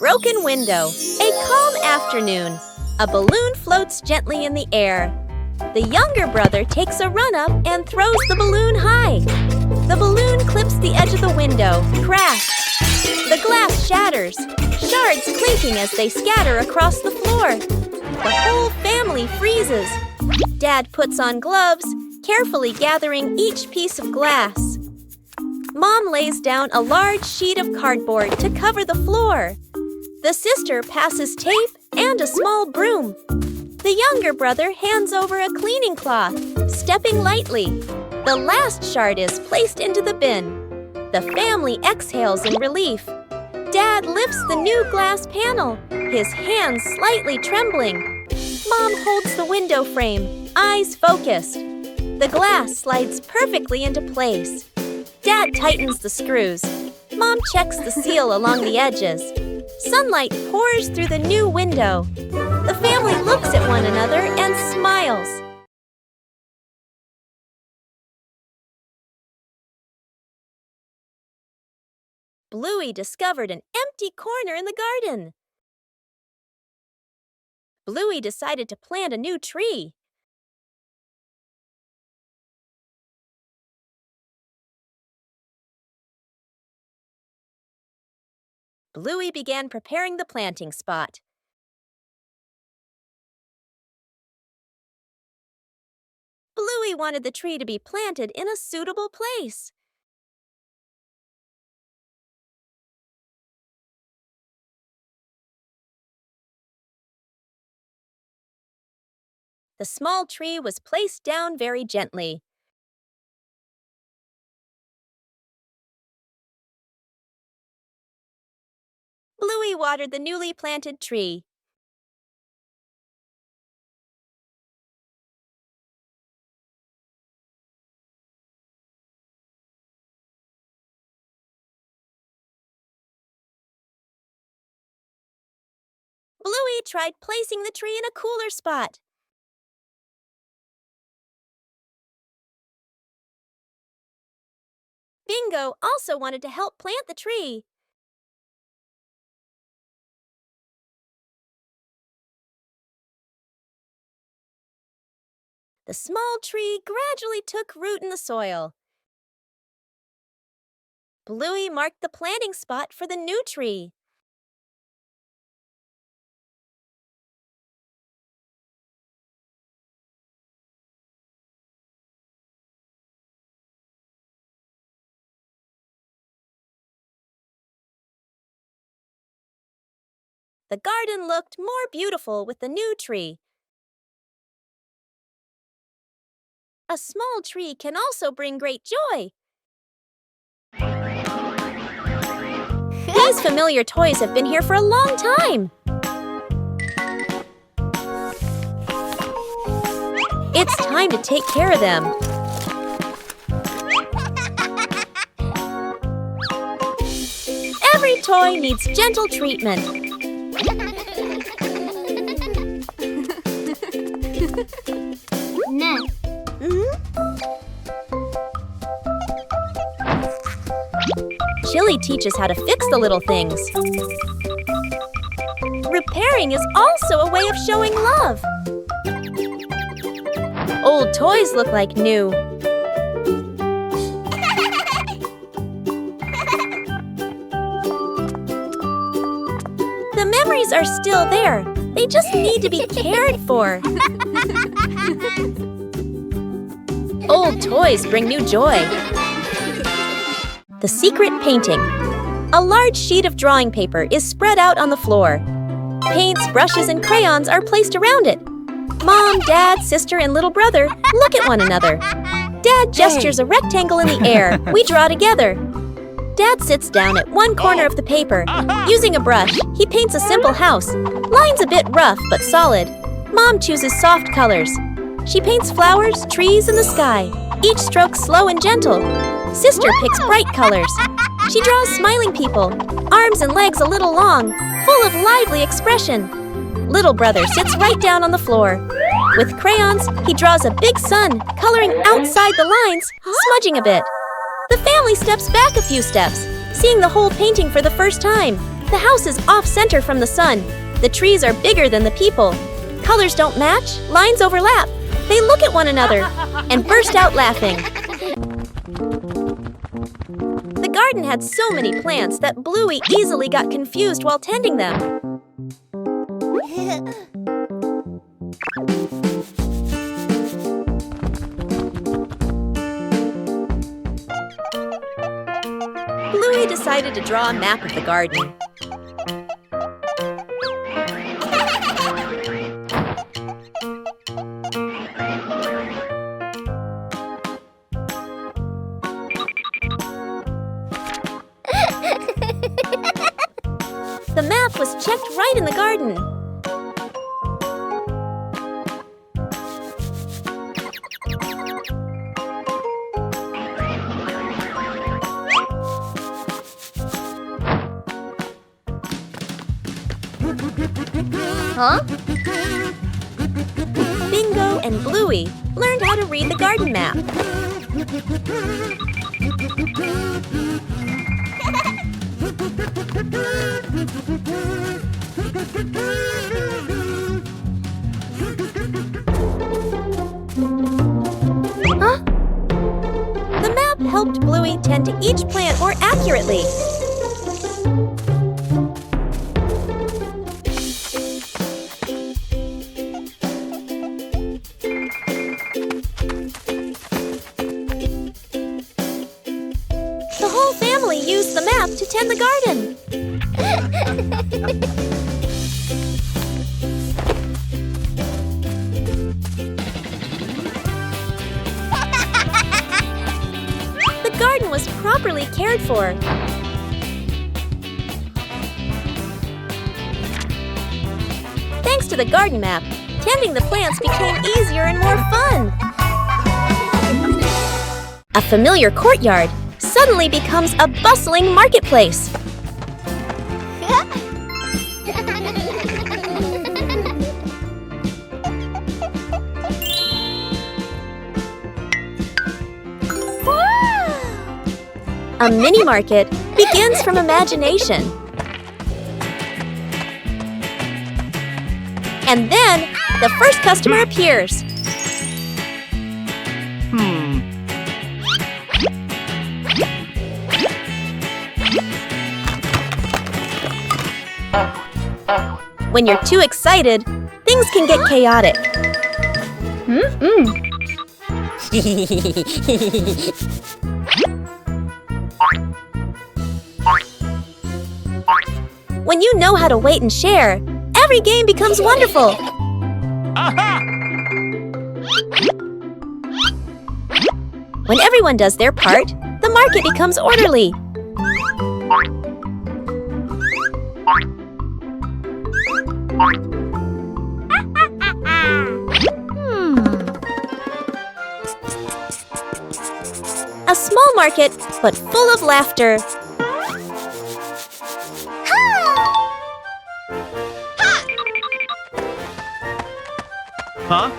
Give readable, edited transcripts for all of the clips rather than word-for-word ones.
broken window. A calm afternoon. A balloon floats gently in the air. The younger brother takes a run up and throws the balloon high. The balloon clips the edge of the window. Crash! The glass shatters, shards clinking as they scatter across the floor. The whole family freezes. Dad puts on gloves, carefully gathering each piece of glass. Mom lays down a large sheet of cardboard to cover the floor. The sister passes tape and a small broom. The younger brother hands over a cleaning cloth, stepping lightly. The last shard is placed into the bin. The family exhales in relief. Dad lifts the new glass panel, his hands slightly trembling. Mom holds the window frame, eyes focused. The glass slides perfectly into place. Dad tightens the screws. Mom checks the seal along the edges. Sunlight pours through the new window. The family looks at one another and smiles. Bluey discovered an empty corner in the garden. Bluey decided to plant a new tree. Bluey began preparing the planting spot. Bluey wanted the tree to be planted in a suitable place. The small tree was placed down very gently. Bluey watered the newly planted tree. Bluey tried placing the tree in a cooler spot. Bingo also wanted to help plant the tree. The small tree gradually took root in the soil. Bluey marked the planting spot for the new tree. The garden looked more beautiful with the new tree. A small tree can also bring great joy. These familiar toys have been here for a long time. It's time to take care of them. Every toy needs gentle treatment. No. Chili teaches how to fix the little things. Repairing is also a way of showing love. Old toys look like new. The memories are still there. They just need to be cared for. Old toys bring new joy. The secret painting. A large sheet of drawing paper is spread out on the floor. Paints, brushes, and crayons are placed around it. Mom, Dad, sister, and little brother look at one another. Dad gestures a rectangle in the air. We draw together. Dad sits down at one corner of the paper. Using a brush, he paints a simple house. Lines a bit rough but solid. Mom chooses soft colors. She paints flowers, trees, and the sky. Each stroke slow and gentle. Sister picks bright colors. She draws smiling people, arms and legs a little long, full of lively expression. Little brother sits right down on the floor. With crayons, he draws a big sun, coloring outside the lines, smudging a bit. The family steps back a few steps, seeing the whole painting for the first time. The house is off-center from the sun. The trees are bigger than the people. Colors don't match, lines overlap. They look at one another and burst out laughing. The garden had so many plants that Bluey easily got confused while tending them. Bluey decided to draw a map of the garden. The map was checked right in the garden. Huh? Bingo and Bluey learned how to read the garden map. Huh? The map helped Bluey tend to each plant more accurately. The whole family used the map to tend the garden. The garden was properly cared for. Thanks to the garden map, tending the plants became easier and more fun. A familiar courtyard suddenly becomes a bustling marketplace. A mini market begins from imagination. And then, the first customer appears. When you're too excited, things can get chaotic. When you know how to wait and share, every game becomes wonderful. When everyone does their part, the market becomes orderly. A small market, but full of laughter. Huh?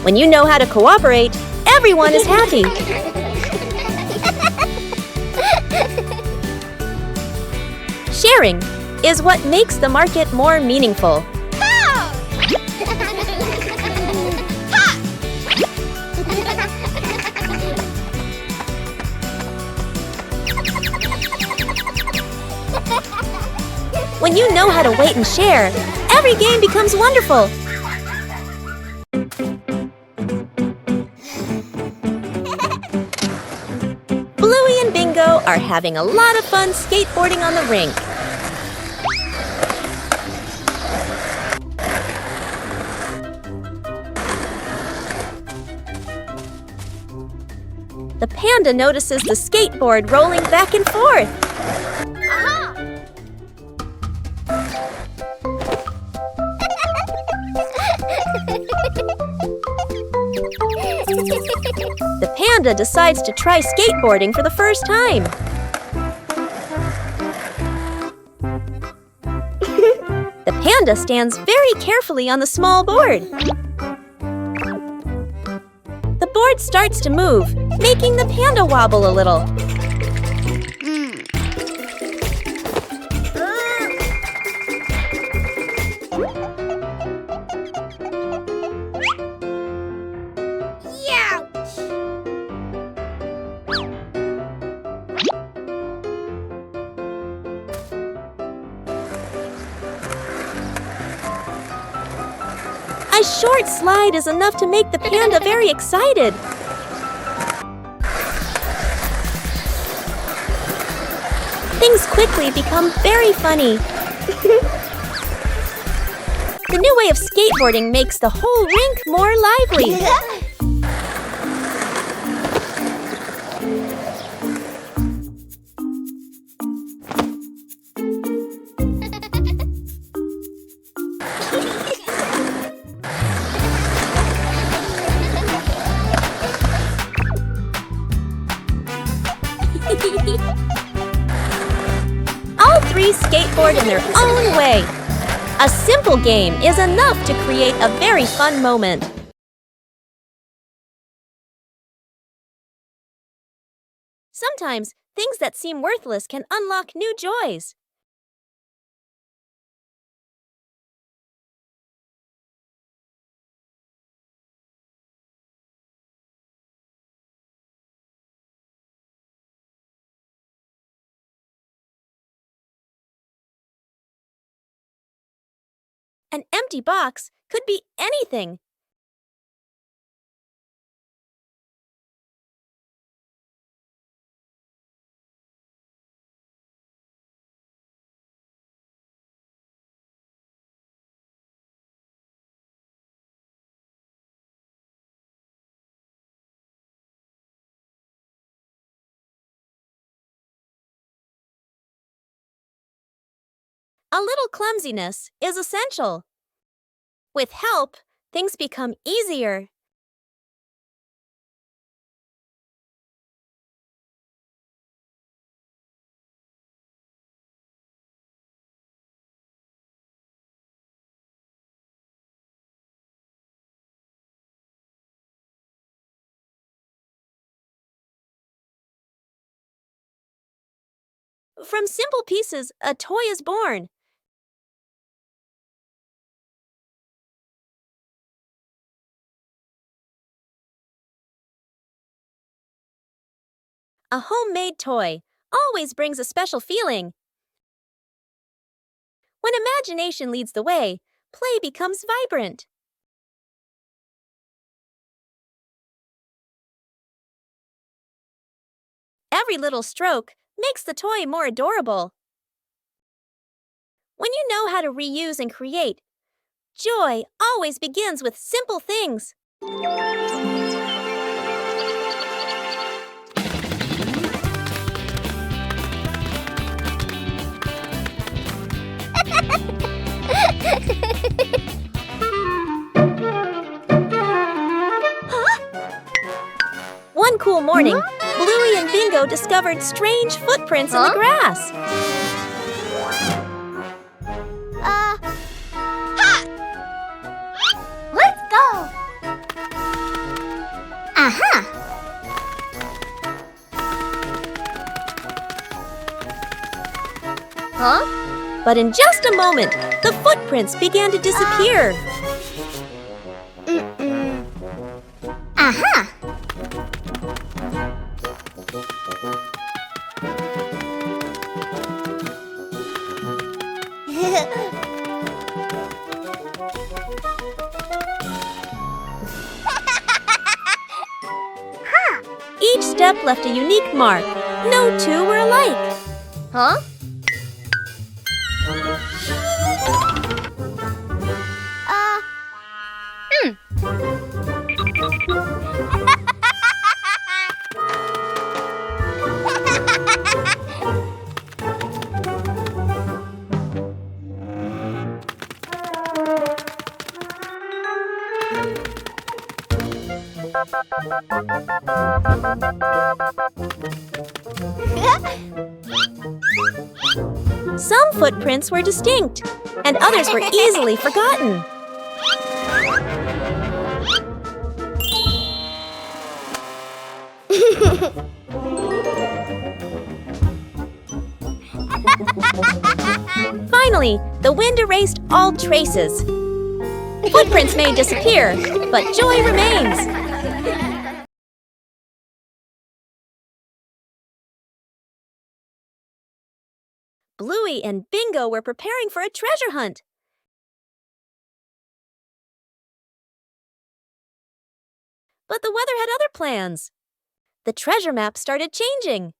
When you know how to cooperate, everyone is happy. Sharing is what makes the market more meaningful. When you know how to wait and share, every game becomes wonderful. Bluey and Bingo are having a lot of fun skateboarding on the rink. The panda notices the skateboard rolling back and forth. The panda decides to try skateboarding for the first time. The panda stands very carefully on the small board. board starts to move, making the panda wobble a little. A short slide is enough to make the panda very excited. Things quickly become very funny. The new way of skateboarding makes the whole rink more lively. All three skateboard in their own way. A simple game is enough to create a very fun moment. Sometimes, things that seem worthless can unlock new joys. An empty box could be anything. A little clumsiness is essential. With help, things become easier. From simple pieces, a toy is born. A homemade toy always brings a special feeling. When imagination leads the way, play becomes vibrant. Every little stroke makes the toy more adorable. When you know how to reuse and create, joy always begins with simple things. One cool morning, Bluey and Bingo discovered strange footprints in the grass. Let's go! Aha! Huh? But in just a moment, the footprints began to disappear. Aha! Each step left a unique mark. No two were alike. Huh? Some footprints were distinct, and others were easily forgotten. Finally, the wind erased all traces. Footprints may disappear, but joy remains. Bluey and Bingo were preparing for a treasure hunt. But the weather had other plans. The treasure map started changing.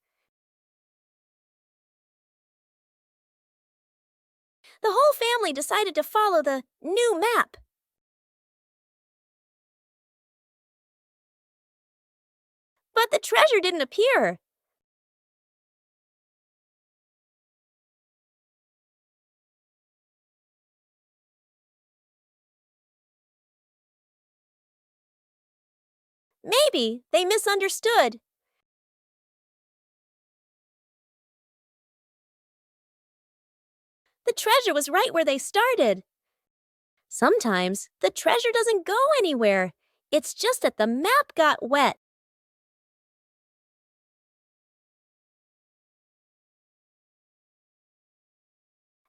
The whole family decided to follow the new map. But the treasure didn't appear. Maybe they misunderstood. The treasure was right where they started. Sometimes the treasure doesn't go anywhere. It's just that the map got wet.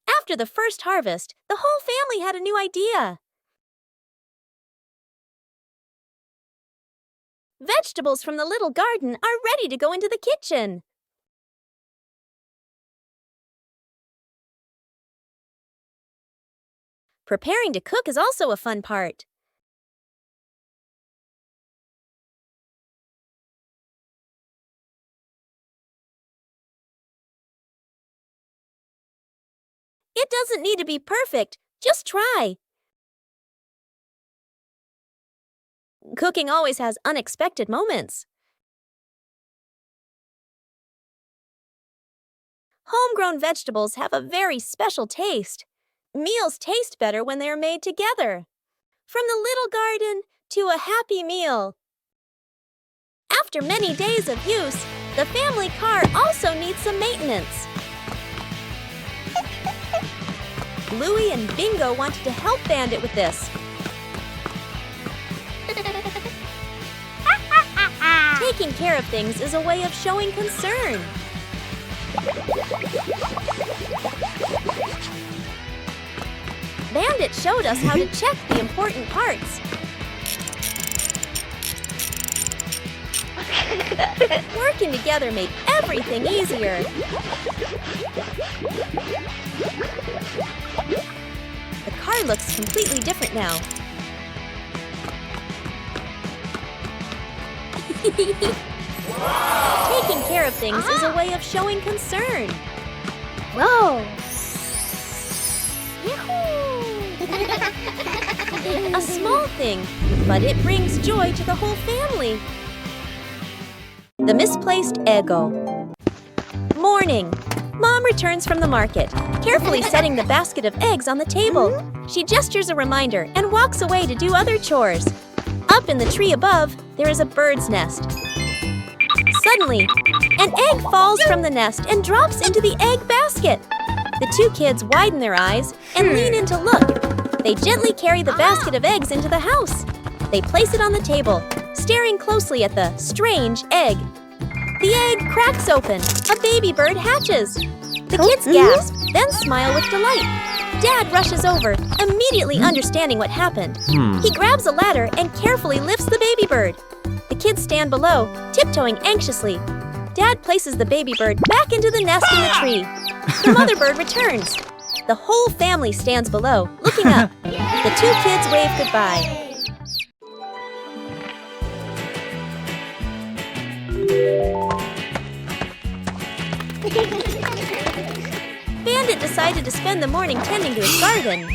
After the first harvest, the whole family had a new idea. Vegetables from the little garden are ready to go into the kitchen. Preparing to cook is also a fun part. It doesn't need to be perfect, just try. Cooking always has unexpected moments. Homegrown vegetables have a very special taste. Meals taste better when they are made together. From the little garden to a happy meal. After many days of use, the family car also needs some maintenance. Bluey and Bingo wanted to help Bandit with this. Taking care of things is a way of showing concern. Bandit showed us how to check the important parts. Working together made everything easier. The car looks completely different now. Taking care of things is a way of showing concern. Whoa! A small thing, but it brings joy to the whole family. The misplaced Eggo. Morning. Mom returns from the market, carefully setting the basket of eggs on the table. She gestures a reminder and walks away to do other chores. Up in the tree above, there is a bird's nest. Suddenly, an egg falls from the nest and drops into the egg basket. The two kids widen their eyes and lean in to look. They gently carry the basket of eggs into the house. They place it on the table, staring closely at the strange egg. The egg cracks open. A baby bird hatches. The kids gasp, then smile with delight. Dad rushes over, immediately understanding what happened. He grabs a ladder and carefully lifts the baby bird. The kids stand below, tiptoeing anxiously. Dad places the baby bird back into the nest in the tree. The mother bird returns. The whole family stands below, looking up. The two kids wave goodbye. Bandit decided to spend the morning tending to his garden.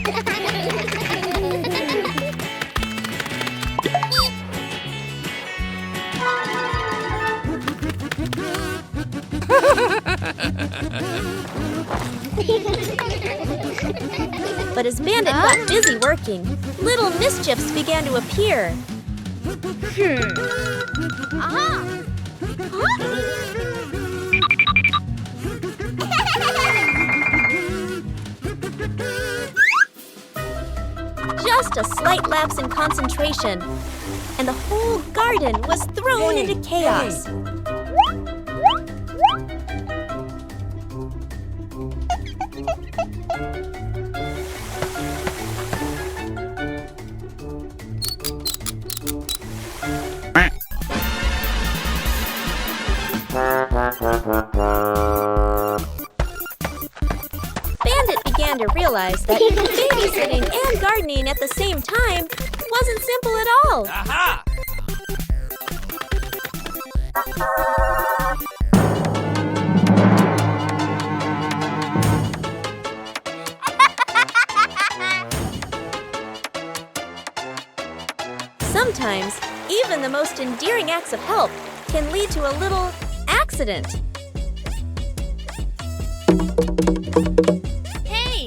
But as Bandit got busy working, little mischiefs began to appear. Just a slight lapse in concentration. and the whole garden was thrown into chaos. Bandit began to realize that babysitting and gardening at the same time wasn't simple at all. Aha! Sometimes, even the most endearing acts of help can lead to a little accident. Hey!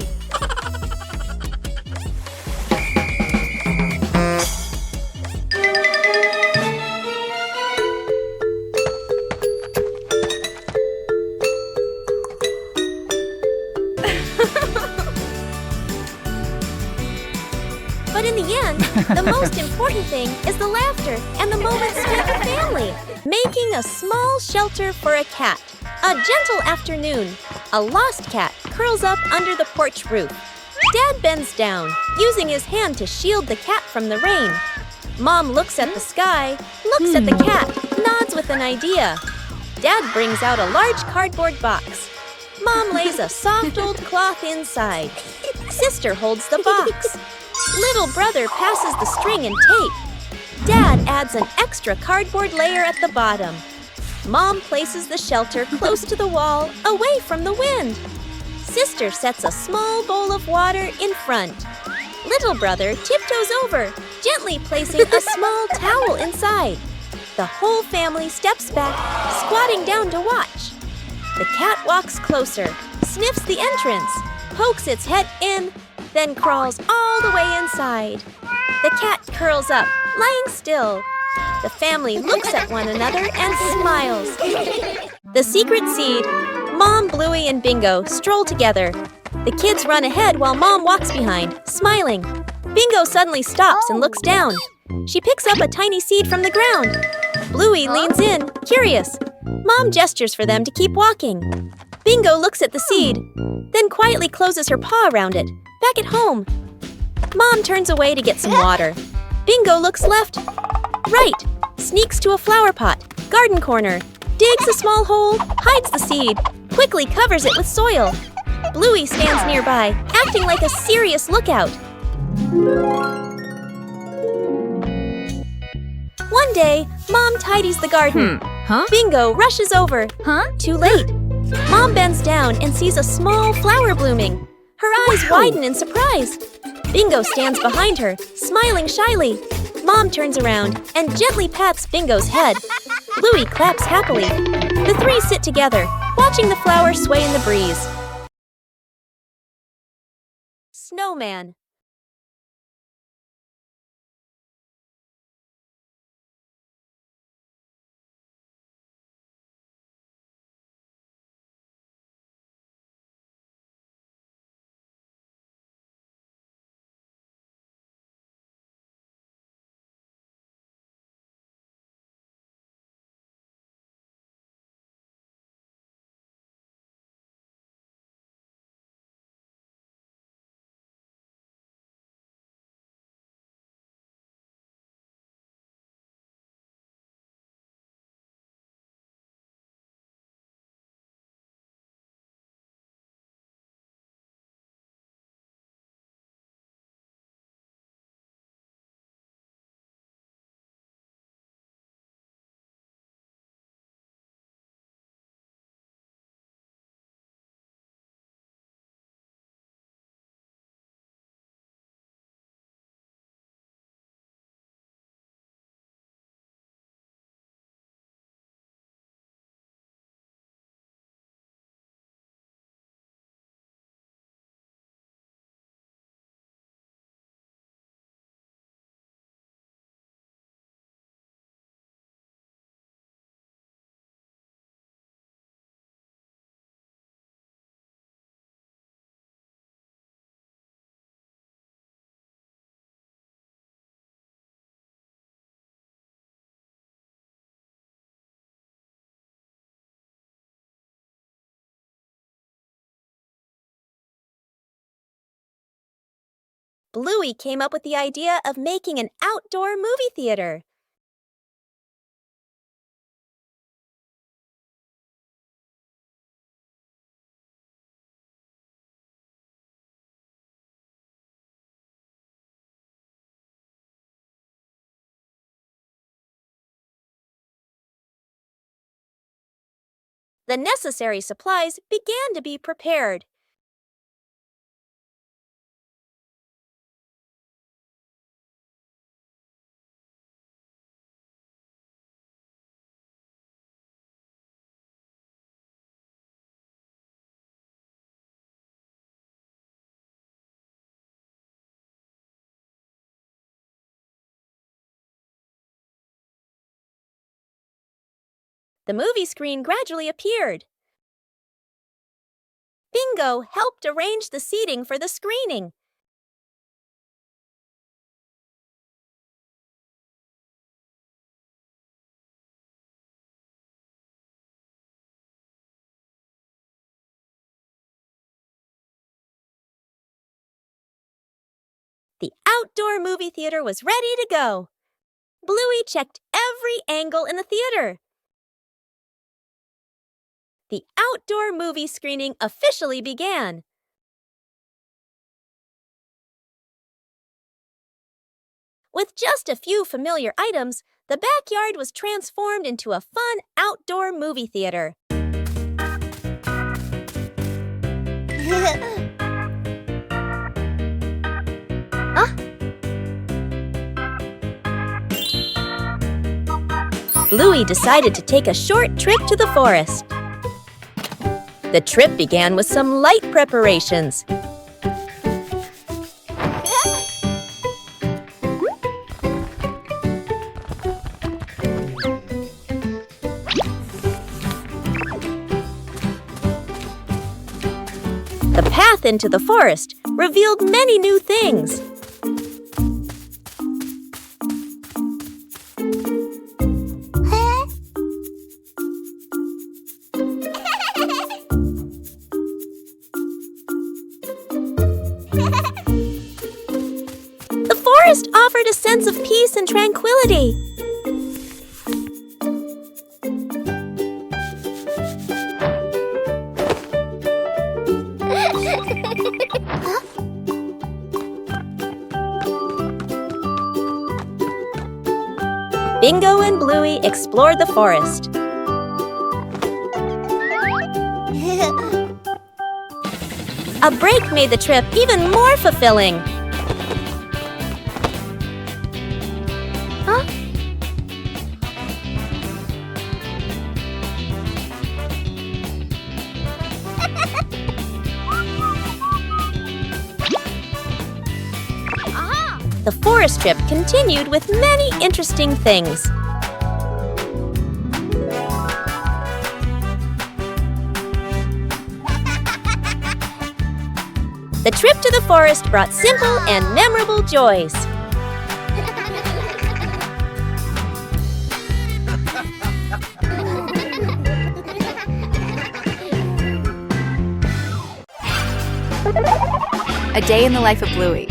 But in the end, the most important thing is the laughter and the moments spent with family. Making a small shelter for a cat. A gentle afternoon. A lost cat curls up under the porch roof. Dad bends down, using his hand to shield the cat from the rain. Mom looks at the sky, looks at the cat, nods with an idea. Dad brings out a large cardboard box. Mom lays a soft old cloth inside. Sister holds the box. Little brother passes the string and tape. Dad adds an extra cardboard layer at the bottom. Mom places the shelter close to the wall, away from the wind. Sister sets a small bowl of water in front. Little brother tiptoes over, gently placing a small towel inside. The whole family steps back, squatting down to watch. The cat walks closer, sniffs the entrance, pokes its head in, then crawls all the way inside. The cat curls up, lying still. The family looks at one another and smiles. The secret seed. Mom, Bluey, and Bingo stroll together. The kids run ahead while Mom walks behind, smiling. Bingo suddenly stops and looks down. She picks up a tiny seed from the ground. Bluey leans in, curious. Mom gestures for them to keep walking. Bingo looks at the seed, then quietly closes her paw around it. Back at home. Mom turns away to get some water. Bingo looks left, right, sneaks to a flower pot, garden corner, digs a small hole, hides the seed, quickly covers it with soil. Bluey stands nearby, acting like a serious lookout. One day, Mom tidies the garden. Bingo rushes over. Too late. Mom bends down and sees a small flower blooming. Her eyes widen in surprise. Bingo stands behind her, smiling shyly. Mom turns around and gently pats Bingo's head. Bluey claps happily. The three sit together, watching the flower sway in the breeze. Snowman. Bluey came up with the idea of making an outdoor movie theater. The necessary supplies began to be prepared. The movie screen gradually appeared. Bingo helped arrange the seating for the screening. The outdoor movie theater was ready to go. Bluey checked every angle in the theater. The outdoor movie screening officially began. With just a few familiar items, the backyard was transformed into a fun outdoor movie theater. Bluey decided to take a short trip to the forest. The trip began with some light preparations. The path into the forest revealed many new things. The forest offered a sense of peace and tranquility. Bingo and Bluey explored the forest. A break made the trip even more fulfilling. The forest trip continued with many interesting things. The trip to the forest brought simple and memorable joys. A day in the life of Bluey.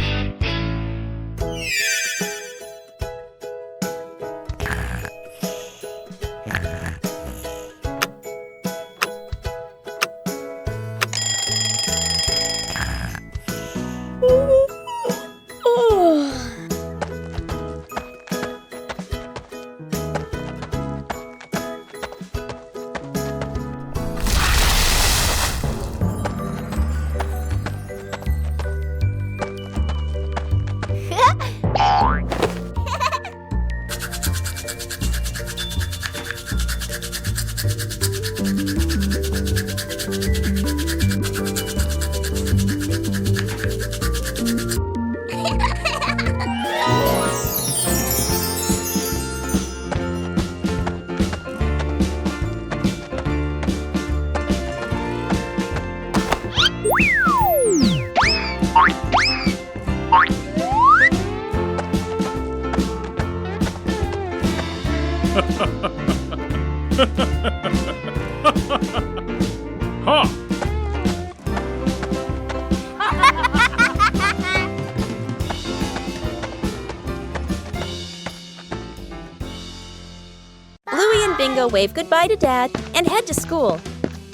Bingo wave goodbye to Dad and head to school.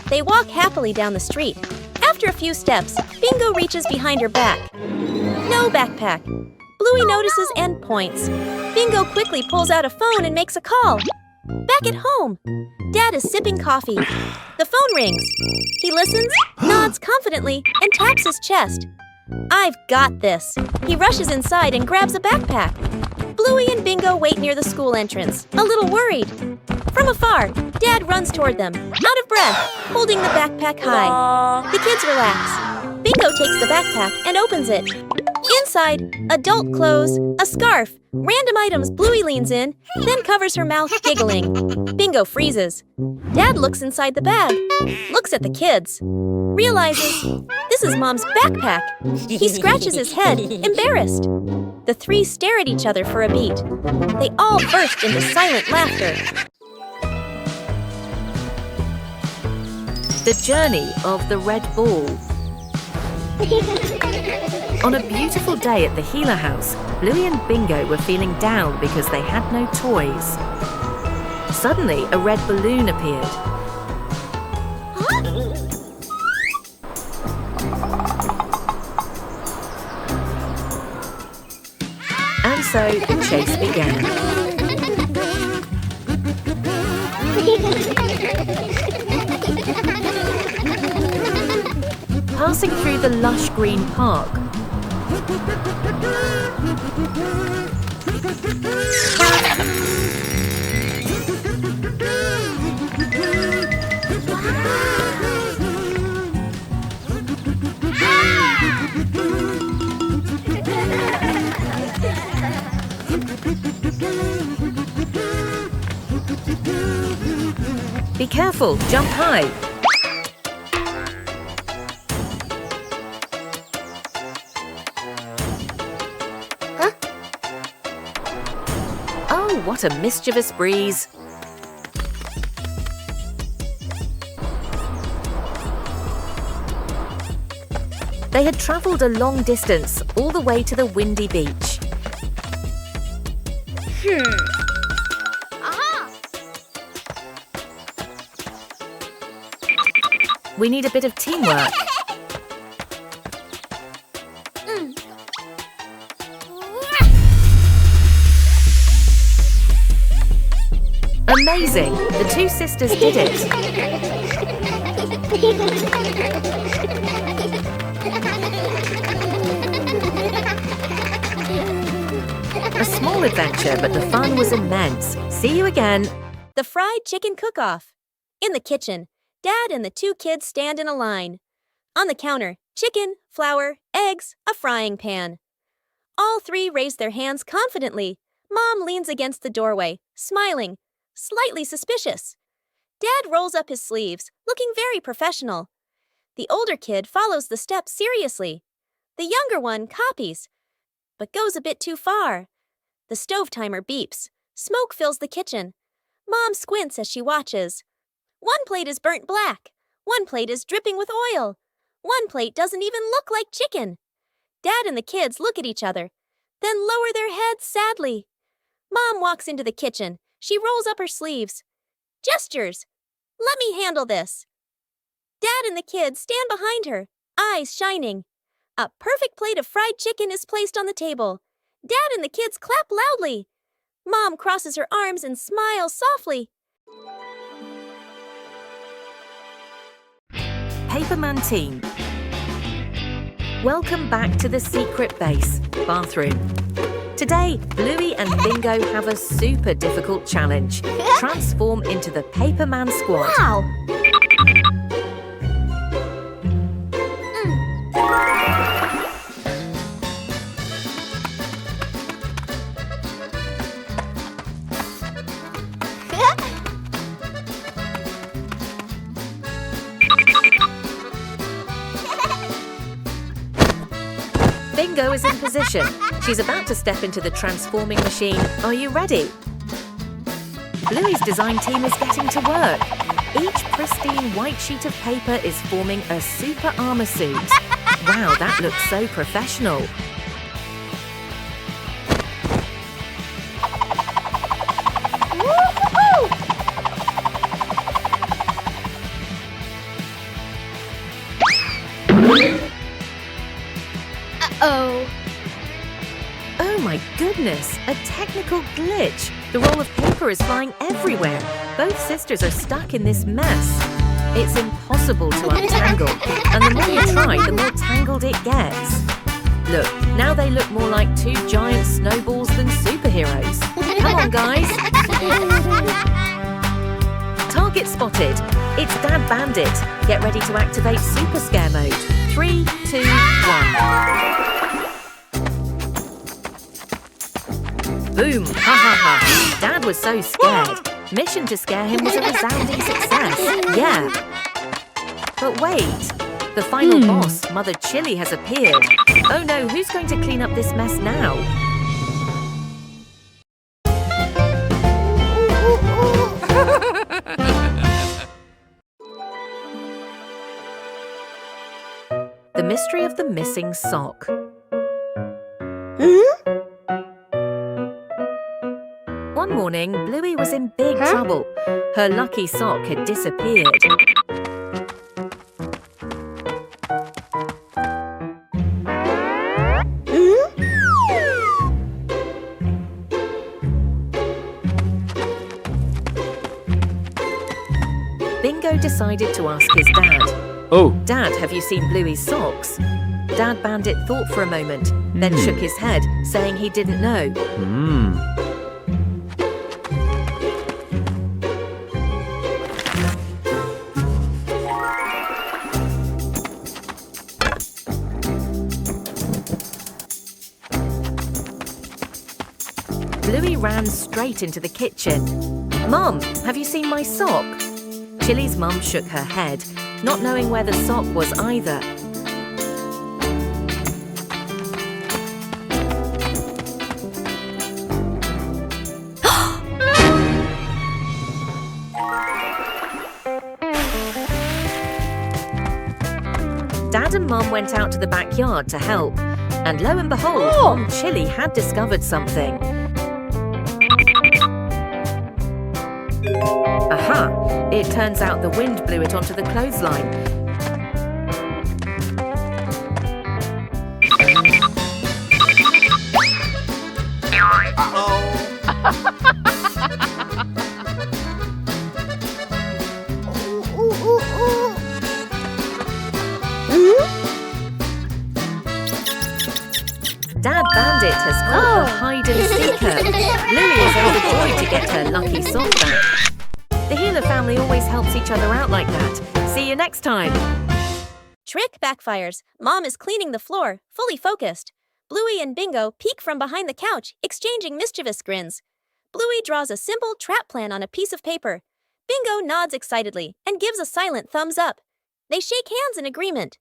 They walk happily down the street. After a few steps, Bingo reaches behind her back. No backpack. Bluey notices and points. Bingo quickly pulls out a phone and makes a call. Back at home, Dad is sipping coffee. The phone rings. He listens, nods confidently, and taps his chest. I've got this. He rushes inside and grabs a backpack. Bluey and Bingo wait near the school entrance, a little worried. From afar, Dad runs toward them, out of breath, holding the backpack high. The kids relax. Bingo takes the backpack and opens it. Inside, adult clothes, a scarf, random items. Bluey leans in, then covers her mouth, giggling. Bingo freezes. Dad looks inside the bag, looks at the kids, realizes this is Mom's backpack. He scratches his head, embarrassed. The three stare at each other for a beat. They all burst into silent laughter. The journey of the red ball. On a beautiful day at the Healer house, Bluey and Bingo were feeling down because they had no toys. Suddenly, a red balloon appeared. And so the chase began. Passing through the lush green park, be careful, jump high. Oh, what a mischievous breeze. They had travelled a long distance, all the way to the windy beach. We need a bit of teamwork. Amazing! The two sisters did it. A small adventure, but the fun was immense. See you again. The fried chicken cook-off. In the kitchen, Dad and the two kids stand in a line. On the counter, chicken, flour, eggs, a frying pan. All three raise their hands confidently. Mom leans against the doorway, smiling, slightly suspicious. Dad rolls up his sleeves, looking very professional. The older kid follows the steps seriously. The younger one copies, but goes a bit too far. The stove timer beeps. Smoke fills the kitchen. Mom squints as she watches. One plate is burnt black. One plate is dripping with oil. One plate doesn't even look like chicken. Dad and the kids look at each other, then lower their heads sadly. Mom walks into the kitchen. She rolls up her sleeves. Gestures. Let me handle this. Dad and the kids stand behind her, eyes shining. A perfect plate of fried chicken is placed on the table. Dad and the kids clap loudly. Mom crosses her arms and smiles softly. Paperman team. Welcome back to the secret base, bathroom. Today, Bluey and Bingo have a super difficult challenge. Transform into the Paperman squad. Wow! Bingo is in position. She's about to step into the transforming machine. Are you ready? Bluey's design team is getting to work. Each pristine white sheet of paper is forming a super armor suit. Wow, that looks so professional. goodness, a technical glitch. The roll of paper is flying everywhere. Both sisters are stuck in this mess. It's impossible to untangle, and the more you try, the more tangled it gets. Look, now they look more like two giant snowballs than superheroes. Come on, guys. Target spotted. It's Dad Bandit. Get ready to activate Super Scare Mode. 3, 2, 1. Boom! Ha ha ha! Dad was so scared. Mission to scare him was a resounding success. Yeah. But wait. The final boss, Mother Chili, has appeared. Oh no, who's going to clean up this mess now? The mystery of the missing sock. One morning, Bluey was in big trouble. Her lucky sock had disappeared. Bingo decided to ask his dad. Oh. Dad, have you seen Bluey's socks? Dad Bandit thought for a moment, then shook his head, saying he didn't know. Bluey ran straight into the kitchen. Mom, have you seen my sock? Chili's mum shook her head, not knowing where the sock was either. Dad and Mum went out to the backyard to help, and lo and behold, Mom Chili had discovered something. Aha! It turns out the wind blew it onto the clothesline. Dad Bandit has caught the hide-and-seeker. Bluey is overjoyed to get her lucky sock back. The Healer family always helps each other out like that. See you next time. Trick backfires. Mom is cleaning the floor, fully focused. Bluey and Bingo peek from behind the couch, exchanging mischievous grins. Bluey draws a simple trap plan on a piece of paper. Bingo nods excitedly and gives a silent thumbs up. They shake hands in agreement.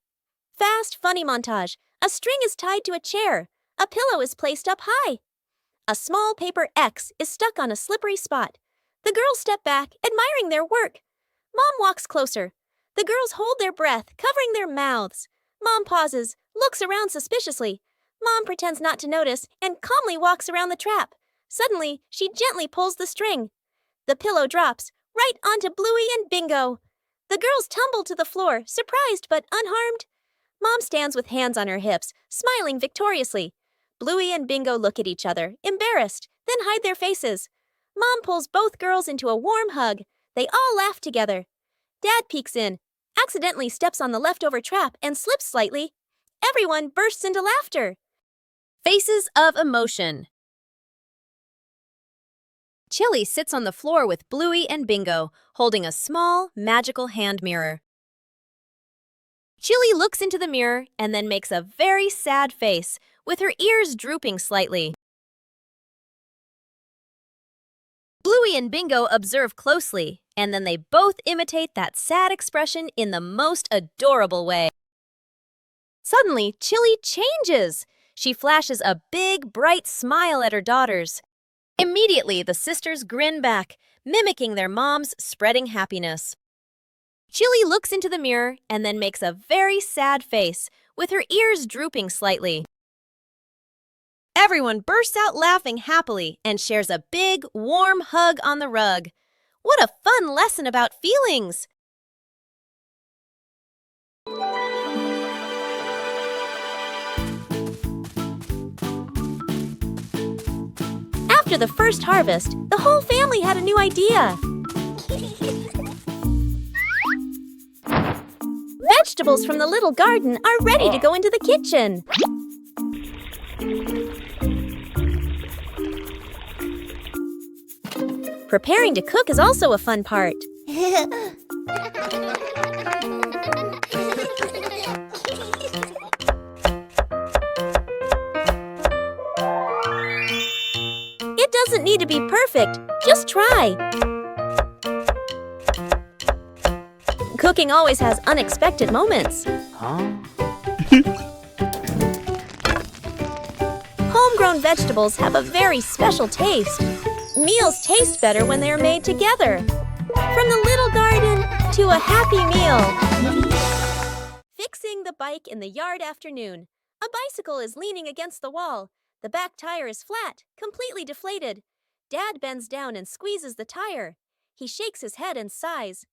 Fast, funny montage. A string is tied to a chair. A pillow is placed up high. A small paper X is stuck on a slippery spot. The girls step back, admiring their work. Mom walks closer. The girls hold their breath, covering their mouths. Mom pauses, looks around suspiciously. Mom pretends not to notice and calmly walks around the trap. Suddenly, she gently pulls the string. The pillow drops, right onto Bluey and Bingo. The girls tumble to the floor, surprised but unharmed. Mom stands with hands on her hips, smiling victoriously. Bluey and Bingo look at each other, embarrassed, then hide their faces. Mom pulls both girls into a warm hug. They all laugh together. Dad peeks in, accidentally steps on the leftover trap and slips slightly. Everyone bursts into laughter. Faces of emotion. Chili sits on the floor with Bluey and Bingo, holding a small, magical hand mirror. Chili looks into the mirror and then makes a very sad face, with her ears drooping slightly. Bluey and Bingo observe closely, and then they both imitate that sad expression in the most adorable way. Suddenly, Chili changes. She flashes a big, bright smile at her daughters. Immediately, the sisters grin back, mimicking their mom's spreading happiness. Chili looks into the mirror and then makes a very sad face, with her ears drooping slightly. Everyone bursts out laughing happily and shares a big, warm hug on the rug. What a fun lesson about feelings! After the first harvest, the whole family had a new idea. Vegetables from the little garden are ready to go into the kitchen. Preparing to cook is also a fun part. It doesn't need to be perfect, just try. Cooking always has unexpected moments. Homegrown vegetables have a very special taste. Meals taste better when they are made together. From the little garden to a happy meal. Fixing the bike in the yard afternoon. A bicycle is leaning against the wall. The back tire is flat, completely deflated. Dad bends down and squeezes the tire. He shakes his head and sighs.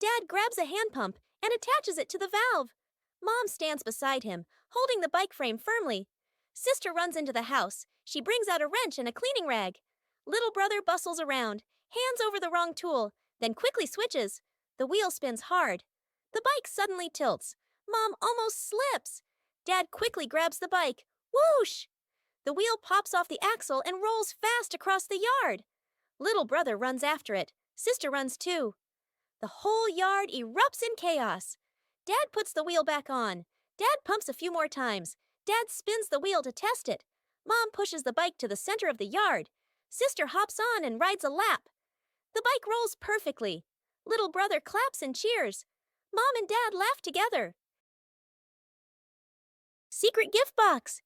Dad grabs a hand pump and attaches it to the valve. Mom stands beside him, holding the bike frame firmly. Sister runs into the house. She brings out a wrench and a cleaning rag. Little brother bustles around, hands over the wrong tool, then quickly switches. The wheel spins hard. The bike suddenly tilts. Mom almost slips. Dad quickly grabs the bike. Whoosh! The wheel pops off the axle and rolls fast across the yard. Little brother runs after it. Sister runs too. The whole yard erupts in chaos. Dad puts the wheel back on. Dad pumps a few more times. Dad spins the wheel to test it. Mom pushes the bike to the center of the yard. Sister hops on and rides a lap. The bike rolls perfectly. Little brother claps and cheers. Mom and Dad laugh together. Secret gift box.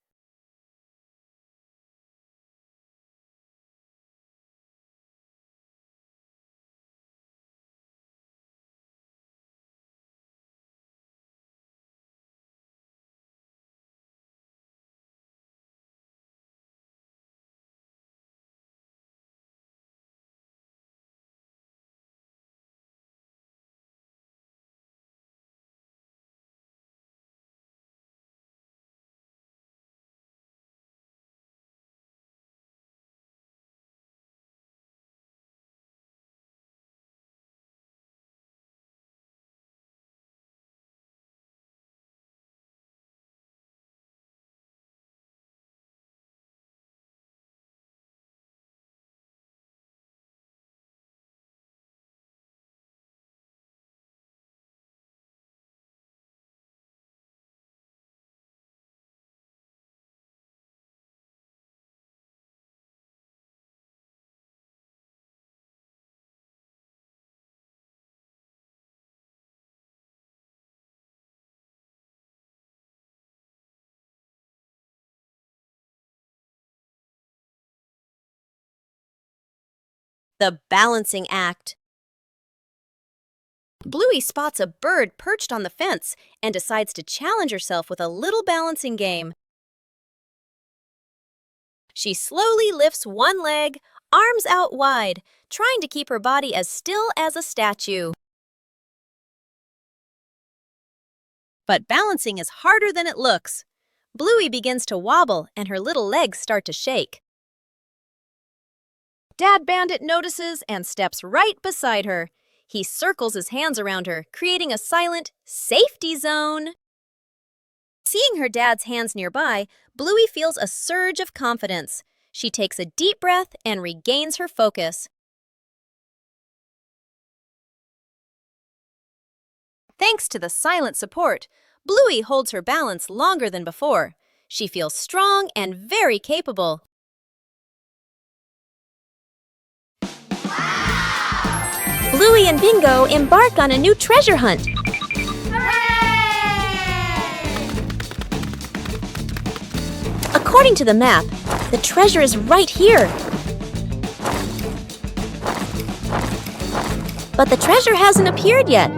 The balancing act. Bluey spots a bird perched on the fence and decides to challenge herself with a little balancing game. She slowly lifts one leg, arms out wide, trying to keep her body as still as a statue. But balancing is harder than it looks. Bluey begins to wobble and her little legs start to shake. Dad Bandit notices and steps right beside her. He circles his hands around her, creating a silent safety zone. Seeing her dad's hands nearby, Bluey feels a surge of confidence. She takes a deep breath and regains her focus. Thanks to the silent support, Bluey holds her balance longer than before. She feels strong and very capable. Bluey and Bingo embark on a new treasure hunt. According to the map, the treasure is right here. But the treasure hasn't appeared yet.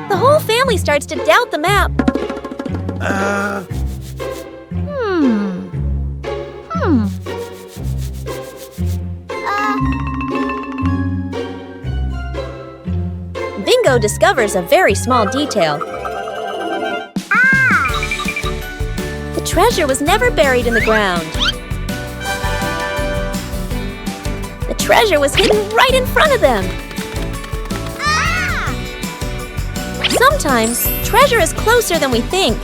The whole family starts to doubt the map. Bingo discovers a very small detail. The treasure was never buried in the ground. treasure was hidden right in front of them. Sometimes, treasure is closer than we think.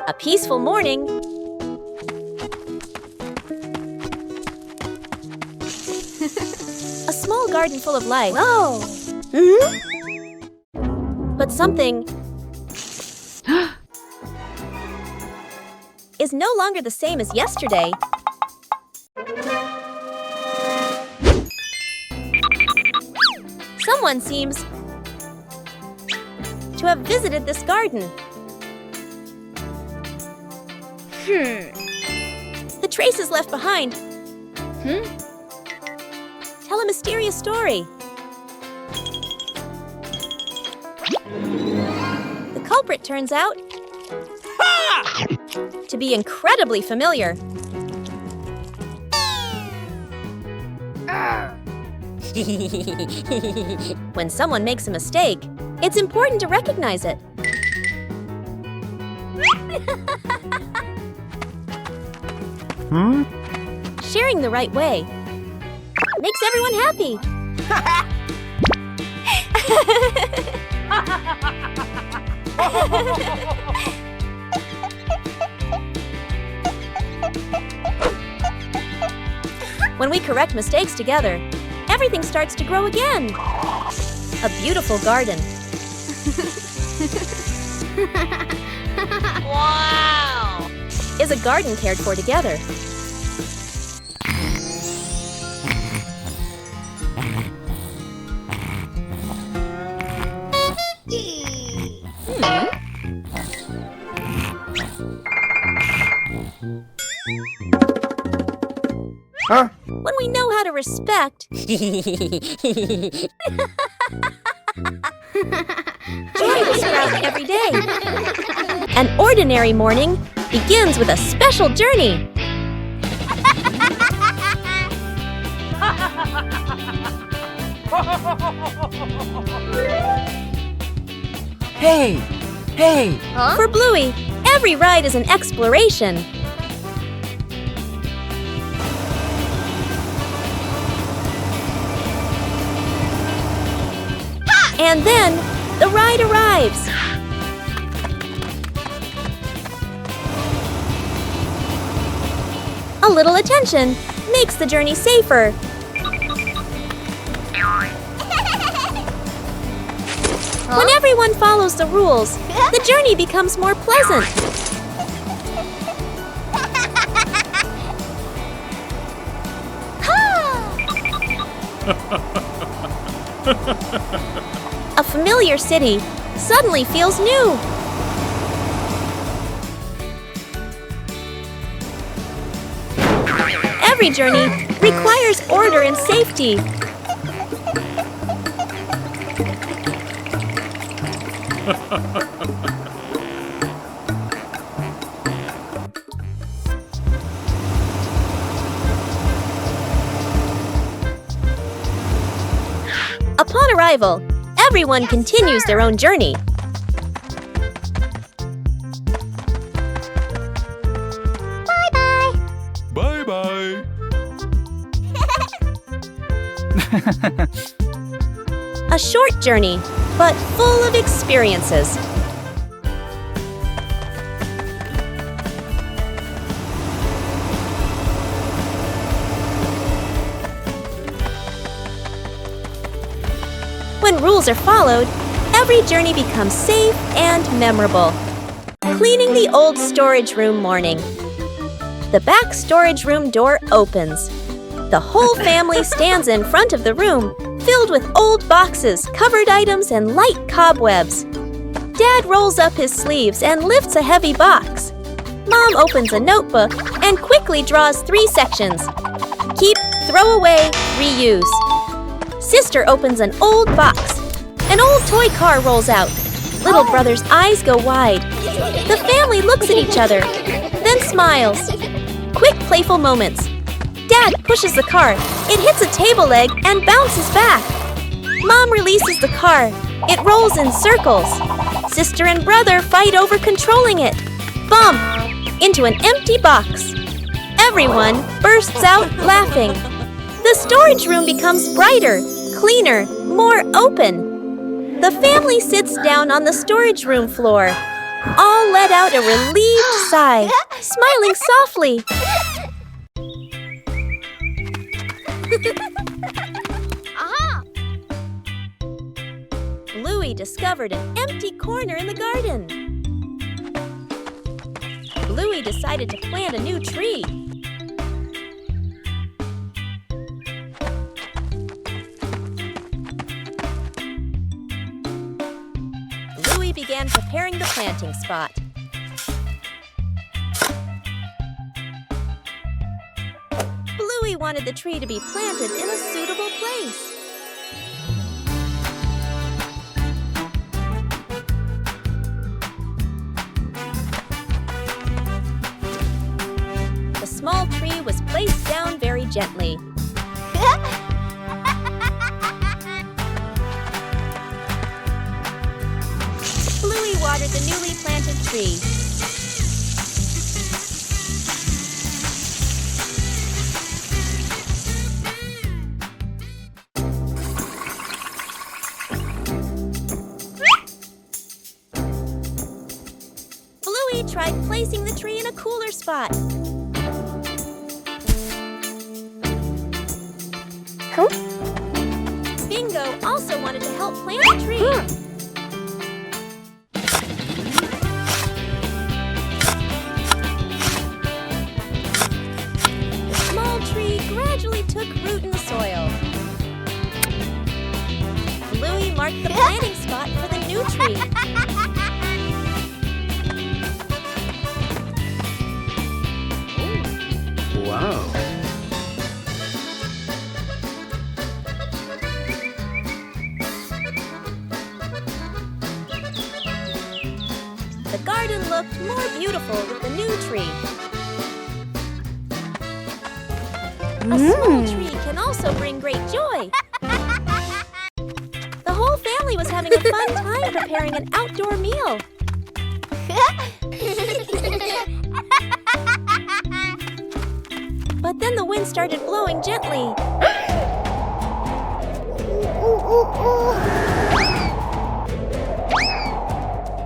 A peaceful morning. A small garden full of life. Whoa! But something is no longer the same as yesterday. Someone seems to have visited this garden. The traces left behind tell a mysterious story. The culprit turns out to be incredibly familiar. When someone makes a mistake, it's important to recognize it. Sharing the right way makes everyone happy. When we correct mistakes together, everything starts to grow again. A beautiful garden. Wow! Is a garden cared for together. Huh? When we know how to respect, joy will sprout every day. An ordinary morning begins with a special journey. Hey! Hey! For Bluey, every ride is an exploration. And then, the ride arrives. A little attention makes the journey safer. When everyone follows the rules, the journey becomes more pleasant. A familiar city suddenly feels new. Every journey requires order and safety. Upon arrival, everyone continues their own journey. Bye-bye! A short journey, but full of experiences. When rules are followed, every journey becomes safe and memorable. Cleaning the old storage room morning. The back storage room door opens. The whole family stands in front of the room, filled with old boxes, covered items, and light cobwebs. Dad rolls up his sleeves and lifts a heavy box. Mom opens a notebook and quickly draws 3 sections. Keep, throw away, reuse. Sister opens an old box. An old toy car rolls out. Little brother's eyes go wide. The family looks at each other, then smiles. Quick, playful moments. Dad pushes the car. It hits a table leg and bounces back. Mom releases the car. It rolls in circles. Sister and brother fight over controlling it. Bump! Into an empty box. Everyone bursts out laughing. The storage room becomes brighter, cleaner, more open. The family sits down on the storage room floor. All let out a relieved sigh, smiling softly. Aha! Bluey discovered an empty corner in the garden. Bluey decided to plant a new tree. Bluey began preparing the planting spot. Bluey wanted the tree to be planted in a suitable place. The small tree was placed down very gently. Bluey watered the newly planted tree. Bluey tried placing the tree in a cooler spot. Bingo also wanted to help plant the tree. The small tree gradually took root in the soil. Bluey marked the planting spot for the new tree. Wow. The garden looked more beautiful with the new tree. A small tree can also bring great joy. The whole family was having a fun time preparing an outdoor meal. But then the wind started blowing gently.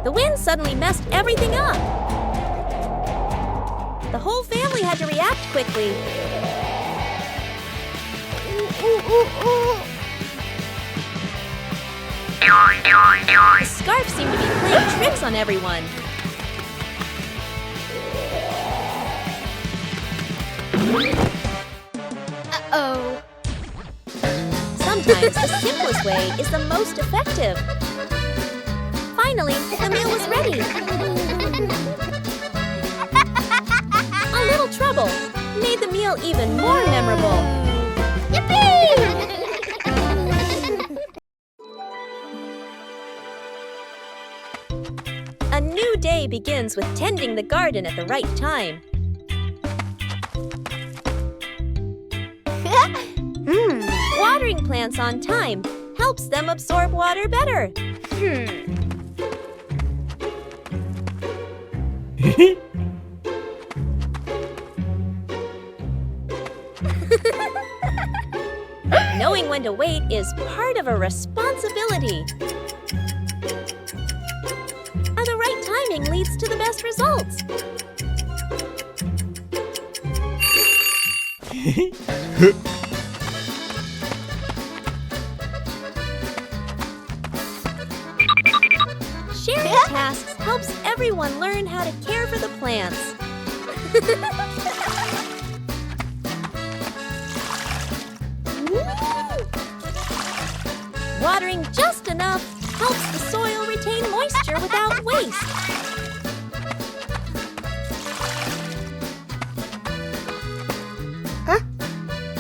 The wind suddenly messed everything up. The whole family had to react quickly. The scarf seemed to be playing tricks on everyone. Uh-oh. Sometimes the simplest way is the most effective. Finally, the meal was ready. A little trouble made the meal even more memorable. Yippee! A new day begins with tending the garden at the right time. Watering plants on time helps them absorb water better. Knowing when to wait is part of a responsibility. And the right timing leads to the best results. Sharing tasks helps everyone learn how to care for the plants. Watering just enough helps the soil retain moisture without waste.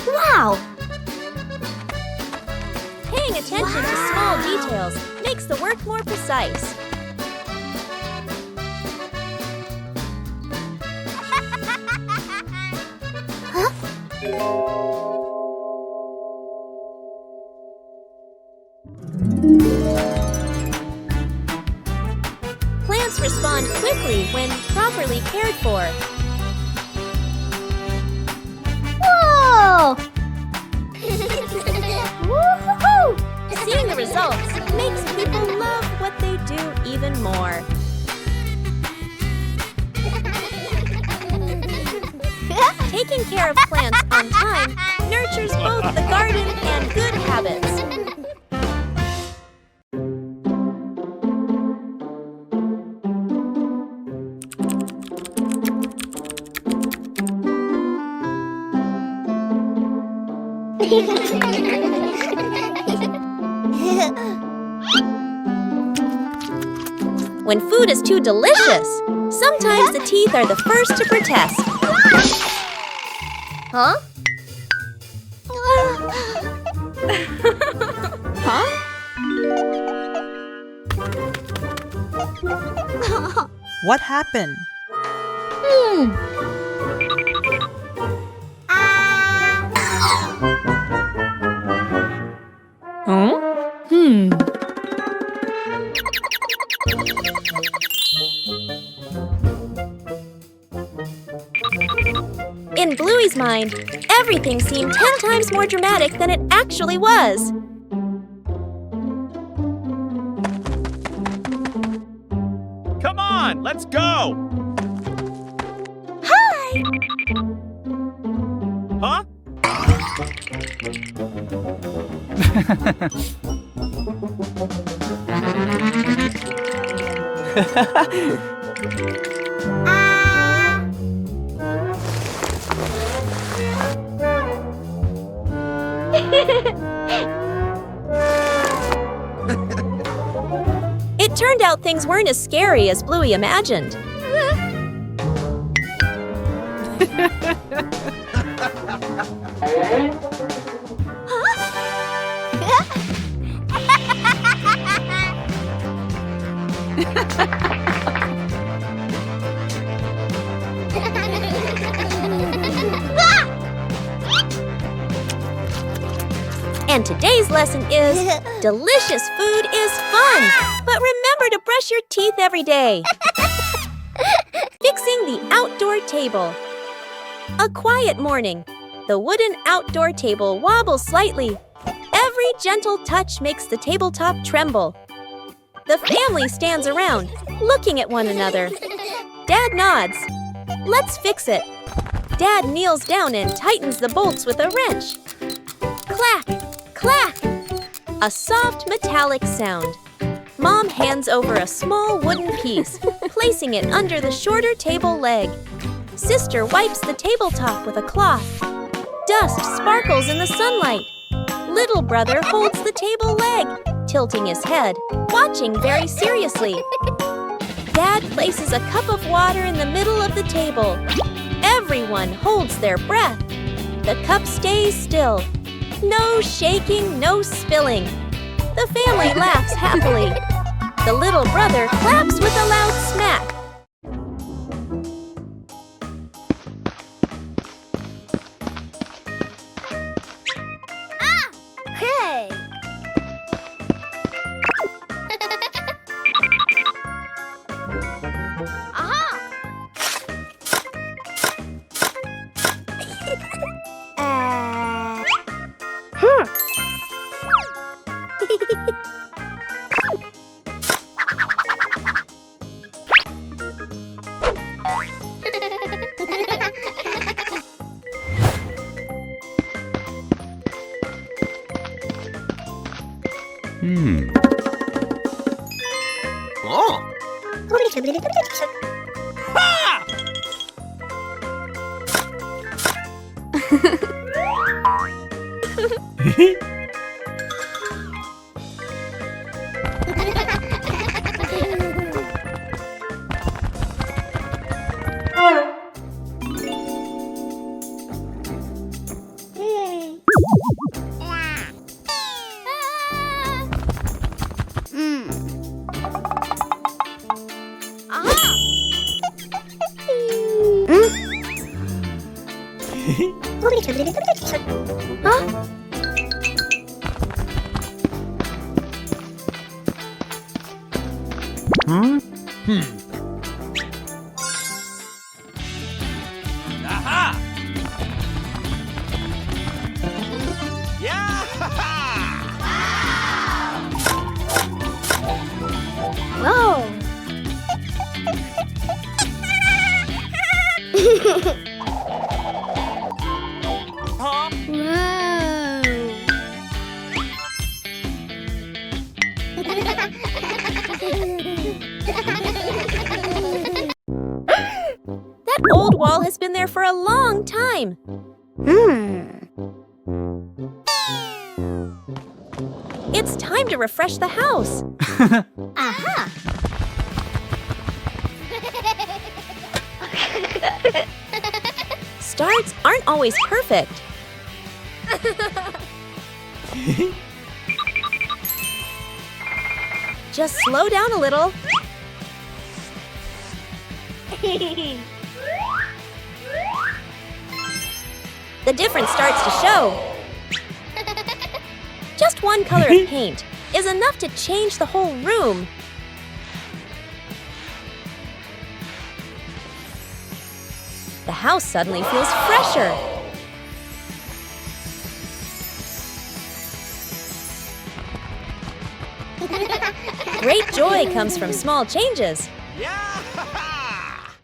Wow! Paying attention to small details makes the work more precise. nicely when properly cared for. Whoa! Woo-hoo-hoo! Seeing the results makes people love what they do even more. Taking care of plants on time nurtures both the garden and good habits. When food is too delicious, sometimes the teeth are the first to protest. Huh? Huh? What happened? Huh? In Bluey's mind, everything seemed 10 times more dramatic than it actually was. Come on, let's go! Hi! Huh? It turned out things weren't as scary as Bluey imagined. And today's lesson is, delicious food is fun, but remember to brush your teeth every day. Fixing the outdoor table. A quiet morning. The wooden outdoor table wobbles slightly. Every gentle touch makes the tabletop tremble. The family stands around, looking at one another. Dad nods. Let's fix it. Dad kneels down and tightens the bolts with a wrench. Clack! Clack! A soft metallic sound. Mom hands over a small wooden piece, placing it under the shorter table leg. Sister wipes the tabletop with a cloth. Dust sparkles in the sunlight. Little brother holds the table leg, tilting his head, watching very seriously. Dad places a cup of water in the middle of the table. Everyone holds their breath. The cup stays still. No shaking, no spilling. The family laughs happily. The little brother claps with a loud smack. Hey! Aha! Oh! Ha! old wall has been there for a long time. It's time to refresh the house. Aha! Starts aren't always perfect. Just slow down a little. The difference starts to show. Just one color of paint is enough to change the whole room. The house suddenly feels fresher. Great joy comes from small changes. Yeah!